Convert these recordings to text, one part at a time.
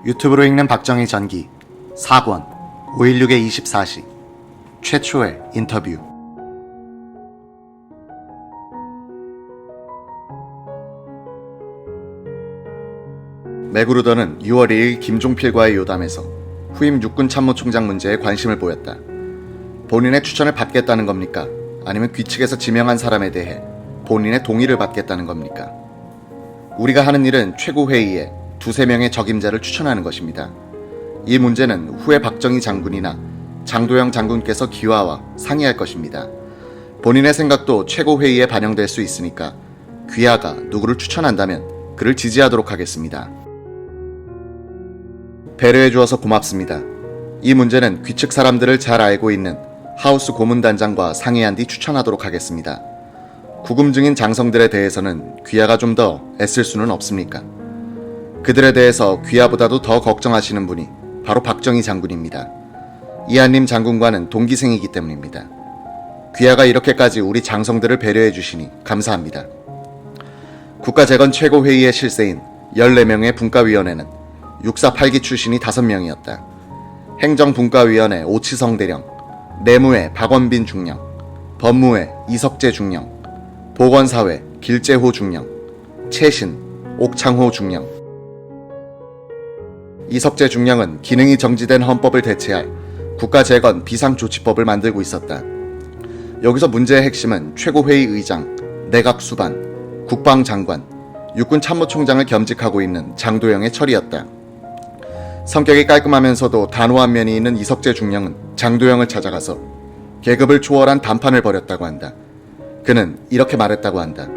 유튜브로 읽는 박정희 전기 4권 516의 24시 최초의 인터뷰. 맥그루더는 6월 2일 김종필과의 요담에서 후임 육군 참모총장 문제에 관심을 보였다. 본인의 추천을 받겠다는 겁니까? 아니면 귀측에서 지명한 사람에 대해 본인의 동의를 받겠다는 겁니까? 우리가 하는 일은 최고회의에 두세 명의 적임자를 추천하는 것입니다. 이 문제는 후에 박정희 장군이나 장도영 장군께서 기화와 상의할 것입니다. 본인의 생각도 최고회의에 반영될 수 있으니까 귀하가 누구를 추천한다면 그를 지지하도록 하겠습니다. 배려해 주어서 고맙습니다. 이 문제는 귀측 사람들을 잘 알고 있는 하우스 고문단장과 상의한 뒤 추천하도록 하겠습니다. 구금 중인 장성들에 대해서는 귀하가 좀 더 애쓸 수는 없습니까? 그들에 대해서 귀하보다도 더 걱정하시는 분이 바로 박정희 장군입니다. 이한림 장군과는 동기생이기 때문입니다. 귀하가 이렇게까지 우리 장성들을 배려해 주시니 감사합니다. 국가재건 최고회의의 실세인 14명의 분과위원회는 육사 8기 출신이 5명이었다. 행정분과위원회 오치성 대령, 내무회 박원빈 중령, 법무회 이석재 중령, 보건사회 길재호 중령, 최신 옥창호 중령. 이석재 중령은 기능이 정지된 헌법을 대체할 국가재건 비상조치법을 만들고 있었다. 여기서 문제의 핵심은 최고회의 의장, 내각수반, 국방장관, 육군참모총장을 겸직하고 있는 장도영의 처리였다. 성격이 깔끔하면서도 단호한 면이 있는 이석재 중령은 장도영을 찾아가서 계급을 초월한 담판을 벌였다고 한다. 그는 이렇게 말했다고 한다.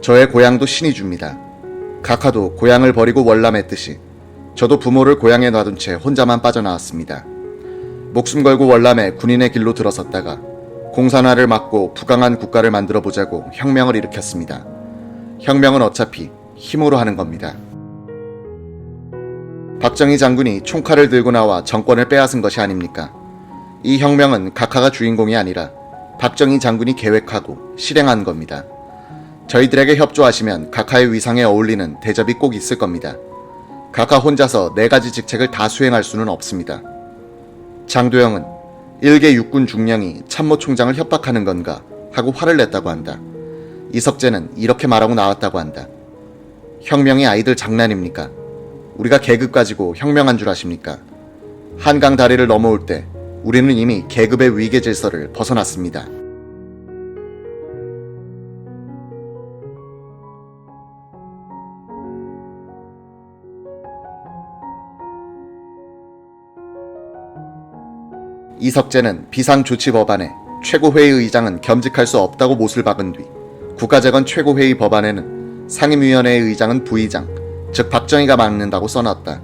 저의 고향도 신이 줍니다. 각하도 고향을 버리고 월남했듯이 저도 부모를 고향에 놔둔 채 혼자만 빠져나왔습니다. 목숨 걸고 월남에 군인의 길로 들어섰다가 공산화를 막고 부강한 국가를 만들어보자고 혁명을 일으켰습니다. 혁명은 어차피 힘으로 하는 겁니다. 박정희 장군이 총칼을 들고 나와 정권을 빼앗은 것이 아닙니까? 이 혁명은 각하가 주인공이 아니라 박정희 장군이 계획하고 실행한 겁니다. 저희들에게 협조하시면 각하의 위상에 어울리는 대접이 꼭 있을 겁니다. 각하 혼자서 4가지 직책을 다 수행할 수는 없습니다. 장도영은 일개 육군 중령이 참모총장을 협박하는 건가 하고 화를 냈다고 한다. 이석재는 이렇게 말하고 나왔다고 한다. 혁명이 아이들 장난입니까? 우리가 계급 가지고 혁명한 줄 아십니까? 한강 다리를 넘어올 때 우리는 이미 계급의 위계 질서를 벗어났습니다. 이석재는 비상조치법안에 최고회의 의장은 겸직할 수 없다고 못을 박은 뒤 국가재건 최고회의 법안에는 상임위원회의 의장은 부의장, 즉 박정희가 맡는다고 써놨다.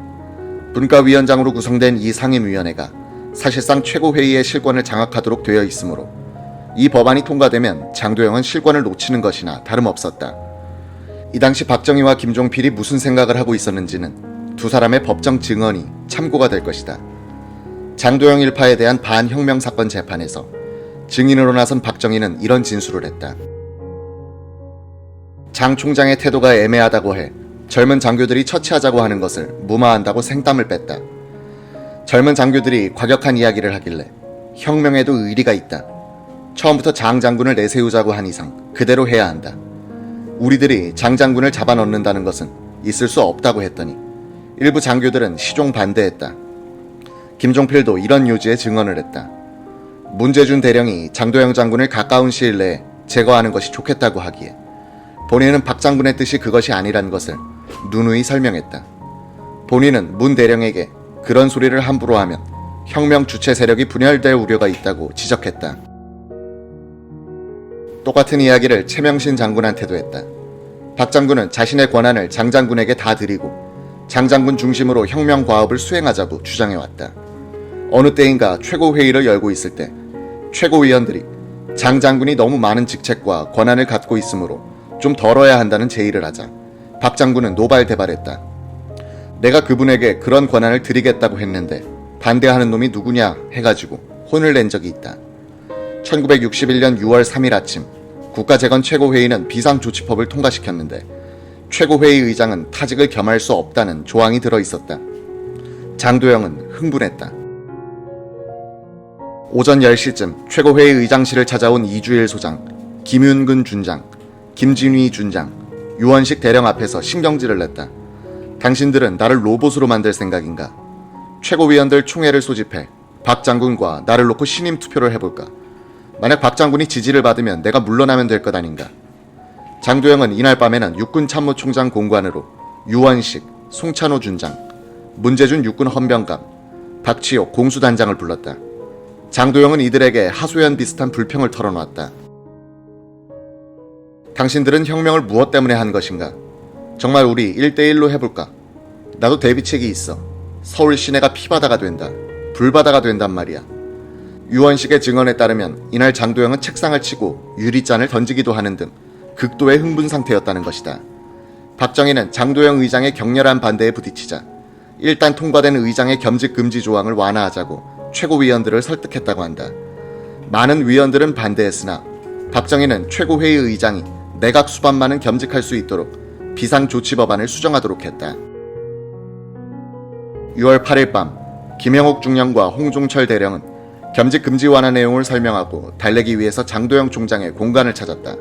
분과위원장으로 구성된 이 상임위원회가 사실상 최고회의의 실권을 장악하도록 되어 있으므로 이 법안이 통과되면 장도영은 실권을 놓치는 것이나 다름없었다. 이 당시 박정희와 김종필이 무슨 생각을 하고 있었는지는 두 사람의 법정 증언이 참고가 될 것이다. 장도영 일파에 대한 반혁명 사건 재판에서 증인으로 나선 박정희는 이런 진술을 했다. 장 총장의 태도가 애매하다고 해 젊은 장교들이 처치하자고 하는 것을 무마한다고 생땀을 뺐다. 젊은 장교들이 과격한 이야기를 하길래 혁명에도 의리가 있다. 처음부터 장 장군을 내세우자고 한 이상 그대로 해야 한다. 우리들이 장 장군을 잡아넣는다는 것은 있을 수 없다고 했더니 일부 장교들은 시종 반대했다. 김종필도 이런 요지의 증언을 했다. 문제준 대령이 장도영 장군을 가까운 시일 내에 제거하는 것이 좋겠다고 하기에 본인은 박 장군의 뜻이 그것이 아니란 것을 누누이 설명했다. 본인은 문 대령에게 그런 소리를 함부로 하면 혁명 주체 세력이 분열될 우려가 있다고 지적했다. 똑같은 이야기를 최명신 장군한테도 했다. 박 장군은 자신의 권한을 장 장군에게 다 드리고 장 장군 중심으로 혁명 과업을 수행하자고 주장해왔다. 어느 때인가 최고회의를 열고 있을 때 최고위원들이 장 장군이 너무 많은 직책과 권한을 갖고 있으므로 좀 덜어야 한다는 제의를 하자 박 장군은 노발대발했다. 내가 그분에게 그런 권한을 드리겠다고 했는데 반대하는 놈이 누구냐 해가지고 혼을 낸 적이 있다. 1961년 6월 3일 아침 국가재건 최고회의는 비상조치법을 통과시켰는데 최고회의 의장은 타직을 겸할 수 없다는 조항이 들어있었다. 장도영은 흥분했다. 오전 10시쯤 최고회의 의장실을 찾아온 이주일 소장, 김윤근 준장, 김진휘 준장, 유원식 대령 앞에서 신경질을 냈다. 당신들은 나를 로봇으로 만들 생각인가? 최고위원들 총회를 소집해 박 장군과 나를 놓고 신임 투표를 해볼까? 만약 박 장군이 지지를 받으면 내가 물러나면 될 것 아닌가? 장도영은 이날 밤에는 육군 참모총장 공관으로 유원식, 송찬호 준장, 문재준 육군 헌병감, 박치옥 공수단장을 불렀다. 장도영은 이들에게 하소연 비슷한 불평을 털어놓았다. 당신들은 혁명을 무엇 때문에 한 것인가? 정말 우리 1대1로 해볼까? 나도 대비책이 있어. 서울 시내가 피바다가 된다. 불바다가 된단 말이야. 유원식의 증언에 따르면 이날 장도영은 책상을 치고 유리잔을 던지기도 하는 등 극도의 흥분 상태였다는 것이다. 박정희는 장도영 의장의 격렬한 반대에 부딪히자 일단 통과된 의장의 겸직 금지 조항을 완화하자고 최고위원들을 설득했다고 한다. 많은 위원들은 반대했으나 박정희는 최고회의 의장이 내각 수반만은 겸직할 수 있도록 비상조치법안을 수정하도록 했다. 6월 8일 밤 김영옥 중령과 홍종철 대령은 겸직 금지 완화 내용을 설명하고 달래기 위해서 장도영 총장의 공간을 찾았다.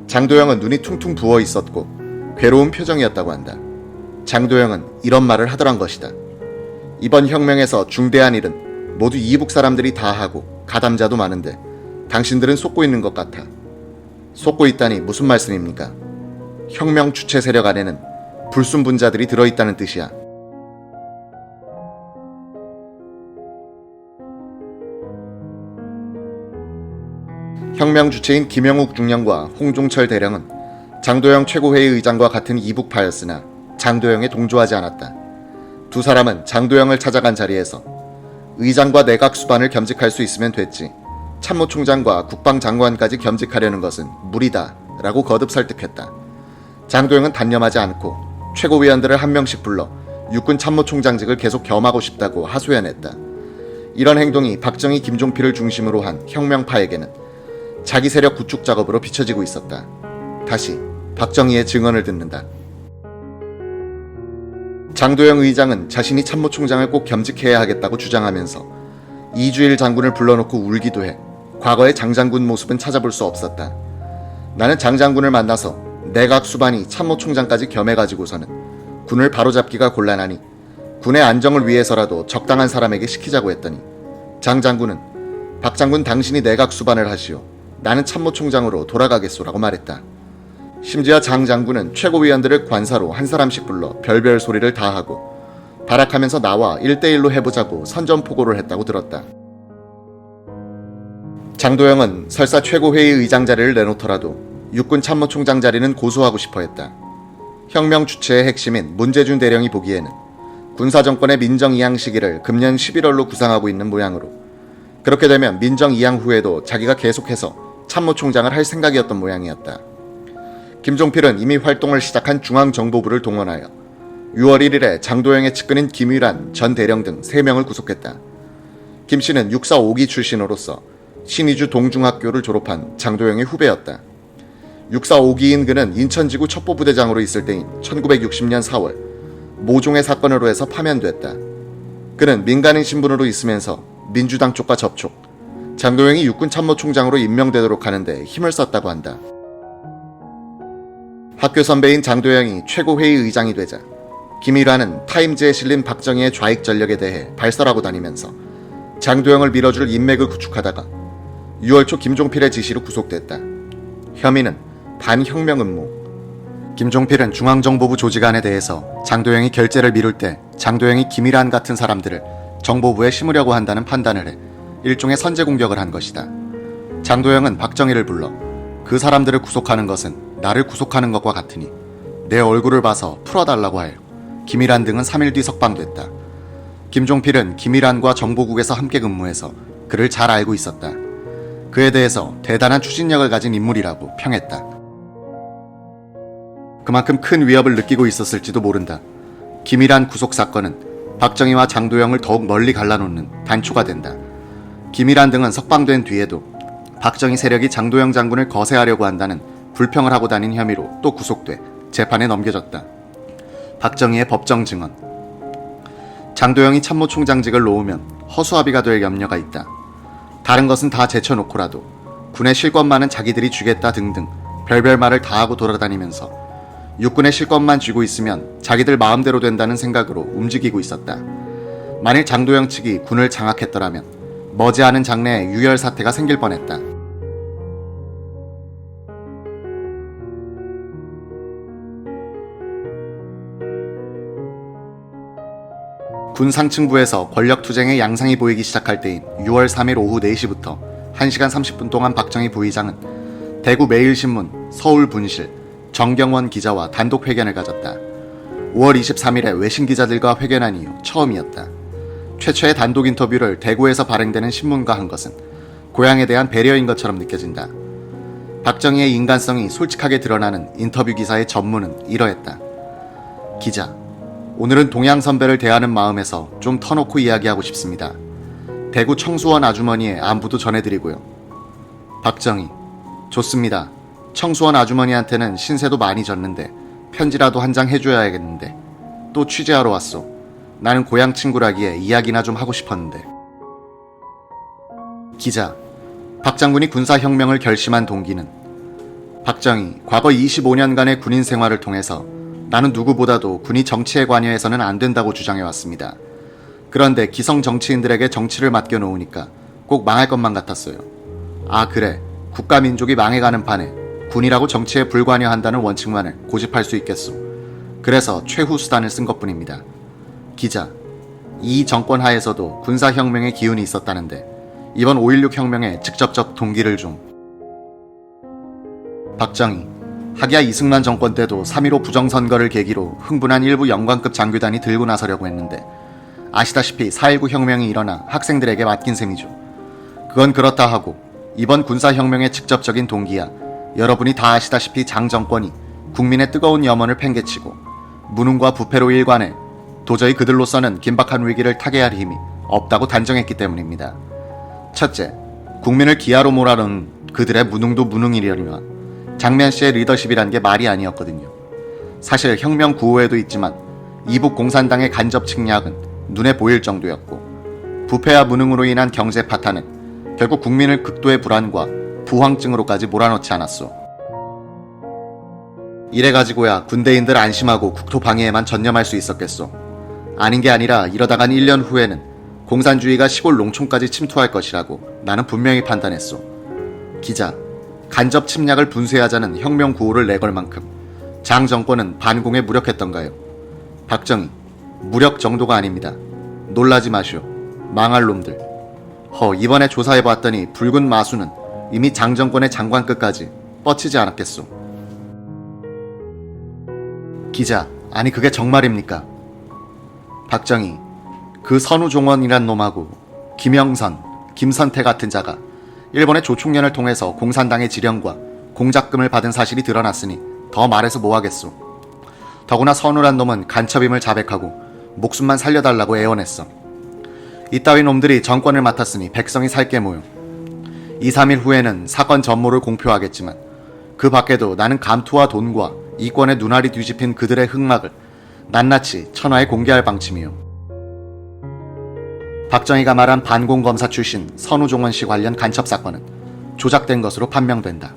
장도영은 눈이 퉁퉁 부어 있었고 괴로운 표정이었다고 한다. 장도영은 이런 말을 하더란 것이다. 이번 혁명에서 중대한 일은 모두 이북 사람들이 다 하고 가담자도 많은데 당신들은 속고 있는 것 같아. 속고 있다니 무슨 말씀입니까? 혁명 주체 세력 안에는 불순분자들이 들어있다는 뜻이야. 혁명 주체인 김영욱 중령과 홍종철 대령은 장도영 최고회의 의장과 같은 이북파였으나 장도영에 동조하지 않았다. 두 사람은 장도영을 찾아간 자리에서 의장과 내각 수반을 겸직할 수 있으면 됐지, 참모총장과 국방장관까지 겸직하려는 것은 무리다 라고 거듭 설득했다. 장도영은 단념하지 않고 최고위원들을 한 명씩 불러 육군 참모총장직을 계속 겸하고 싶다고 하소연했다. 이런 행동이 박정희, 김종필을 중심으로 한 혁명파에게는 자기 세력 구축 작업으로 비춰지고 있었다. 다시 박정희의 증언을 듣는다. 장도영 의장은 자신이 참모총장을 꼭 겸직해야 하겠다고 주장하면서 이주일 장군을 불러놓고 울기도 해 과거의 장 장군 모습은 찾아볼 수 없었다. 나는 장 장군을 만나서 내각 수반이 참모총장까지 겸해가지고서는 군을 바로잡기가 곤란하니 군의 안정을 위해서라도 적당한 사람에게 시키자고 했더니 장 장군은 박 장군 당신이 내각 수반을 하시오. 나는 참모총장으로 돌아가겠소라고 말했다. 심지어 장 장군은 최고위원들을 관사로 한 사람씩 불러 별별 소리를 다 하고 발악하면서 나와 1대1로 해보자고 선전포고를 했다고 들었다. 장도영은 설사 최고회의 의장 자리를 내놓더라도 육군 참모총장 자리는 고수하고 싶어 했다. 혁명 주체의 핵심인 문재준 대령이 보기에는 군사정권의 민정이양 시기를 금년 11월로 구상하고 있는 모양으로 그렇게 되면 민정이양 후에도 자기가 계속해서 참모총장을 할 생각이었던 모양이었다. 김종필은 이미 활동을 시작한 중앙정보부를 동원하여 6월 1일에 장도영의 측근인 김유란 전 대령 등 3명을 구속했다. 김 씨는 육사 5기 출신으로서 신의주 동중학교를 졸업한 장도영의 후배였다. 육사 5기인 그는 인천지구 첩보부대장으로 있을 때인 1960년 4월 모종의 사건으로 해서 파면됐다. 그는 민간인 신분으로 있으면서 민주당 쪽과 접촉, 장도영이 육군 참모총장으로 임명되도록 하는데 힘을 썼다고 한다. 학교 선배인 장도영이 최고회의 의장이 되자 김일환은 타임즈에 실린 박정희의 좌익 전력에 대해 발설하고 다니면서 장도영을 밀어줄 인맥을 구축하다가 6월 초 김종필의 지시로 구속됐다. 혐의는 반혁명 음모. 김종필은 중앙정보부 조직안에 대해서 장도영이 결재를 미룰 때 장도영이 김일환 같은 사람들을 정보부에 심으려고 한다는 판단을 해 일종의 선제 공격을 한 것이다. 장도영은 박정희를 불러 그 사람들을 구속하는 것은 나를 구속하는 것과 같으니 내 얼굴을 봐서 풀어달라고 하여 김일환 등은 3일 뒤 석방됐다. 김종필은 김일환과 정보국에서 함께 근무해서 그를 잘 알고 있었다. 그에 대해서 대단한 추진력을 가진 인물이라고 평했다. 그만큼 큰 위협을 느끼고 있었을지도 모른다. 김일환 구속 사건은 박정희와 장도영을 더욱 멀리 갈라놓는 단초가 된다. 김일환 등은 석방된 뒤에도 박정희 세력이 장도영 장군을 거세하려고 한다는 불평을 하고 다닌 혐의로 또 구속돼 재판에 넘겨졌다. 박정희의 법정 증언. 장도영이 참모총장직을 놓으면 허수아비가 될 염려가 있다. 다른 것은 다 제쳐놓고라도 군의 실권만은 자기들이 주겠다 등등 별별 말을 다 하고 돌아다니면서 육군의 실권만 쥐고 있으면 자기들 마음대로 된다는 생각으로 움직이고 있었다. 만일 장도영 측이 군을 장악했더라면 머지않은 장래에 유혈 사태가 생길 뻔했다. 군 상층부에서 권력투쟁의 양상이 보이기 시작할 때인 6월 3일 오후 4시부터 1시간 30분 동안 박정희 부의장은 대구 매일신문, 서울분실, 정경원 기자와 단독 회견을 가졌다. 5월 23일에 외신 기자들과 회견한 이후 처음이었다. 최초의 단독 인터뷰를 대구에서 발행되는 신문과 한 것은 고향에 대한 배려인 것처럼 느껴진다. 박정희의 인간성이 솔직하게 드러나는 인터뷰 기사의 전문은 이러했다. 기자, 오늘은 동양 선배를 대하는 마음에서 좀 터놓고 이야기하고 싶습니다. 대구 청수원 아주머니의 안부도 전해드리고요. 박정희, 좋습니다. 청수원 아주머니한테는 신세도 많이 졌는데 편지라도 한 장 해줘야겠는데 또 취재하러 왔소. 나는 고향 친구라기에 이야기나 좀 하고 싶었는데. 기자, 박 장군이 군사혁명을 결심한 동기는? 박정희, 과거 25년간의 군인 생활을 통해서 나는 누구보다도 군이 정치에 관여해서는 안 된다고 주장해왔습니다. 그런데 기성 정치인들에게 정치를 맡겨놓으니까 꼭 망할 것만 같았어요. 아 그래, 국가 민족이 망해가는 판에 군이라고 정치에 불관여한다는 원칙만을 고집할 수 있겠소. 그래서 최후 수단을 쓴 것뿐입니다. 기자, 이 정권 하에서도 군사혁명의 기운이 있었다는데 이번 5.16 혁명에 직접적 동기를 좀. 박정희, 하기야 이승만 정권 때도 3.15 부정선거를 계기로 흥분한 일부 영관급 장교단이 들고 나서려고 했는데 아시다시피 4.19 혁명이 일어나 학생들에게 맡긴 셈이죠. 그건 그렇다 하고 이번 군사혁명의 직접적인 동기야 여러분이 다 아시다시피 장 정권이 국민의 뜨거운 염원을 팽개치고 무능과 부패로 일관해 도저히 그들로서는 긴박한 위기를 타개할 힘이 없다고 단정했기 때문입니다. 첫째, 국민을 기아로 몰아넣은 그들의 무능도 무능이려니와 장면씨의 리더십이란 게 말이 아니었거든요. 사실 혁명 구호에도 있지만 이북 공산당의 간접 침략은 눈에 보일 정도였고 부패와 무능으로 인한 경제 파탄은 결국 국민을 극도의 불안과 부황증으로까지 몰아넣지 않았소. 이래가지고야 군대인들 안심하고 국토 방해에만 전념할 수 있었겠소. 아닌 게 아니라 이러다간 1년 후에는 공산주의가 시골 농촌까지 침투할 것이라고 나는 분명히 판단했소. 기자, 간접 침략을 분쇄하자는 혁명 구호를 내걸 만큼 장 정권은 반공에 무력했던가요? 박정희, 무력 정도가 아닙니다. 놀라지 마시오. 망할 놈들. 이번에 조사해봤더니 붉은 마수는 이미 장 정권의 장관급까지 뻗치지 않았겠소. 기자, 아니 그게 정말입니까? 박정희, 그 선우종원이란 놈하고 김영선, 김선태 같은 자가 일본의 조총련을 통해서 공산당의 지령과 공작금을 받은 사실이 드러났으니 더 말해서 뭐하겠소. 더구나 선우란 놈은 간첩임을 자백하고 목숨만 살려달라고 애원했어. 이따위 놈들이 정권을 맡았으니 백성이 살게 모여. 2, 3일 후에는 사건 전모를 공표하겠지만 그 밖에도 나는 감투와 돈과 이권의 눈알이 뒤집힌 그들의 흑막을 낱낱이 천하에 공개할 방침이요. 박정희가 말한 반공검사 출신 선우종원 씨 관련 간첩 사건은 조작된 것으로 판명된다.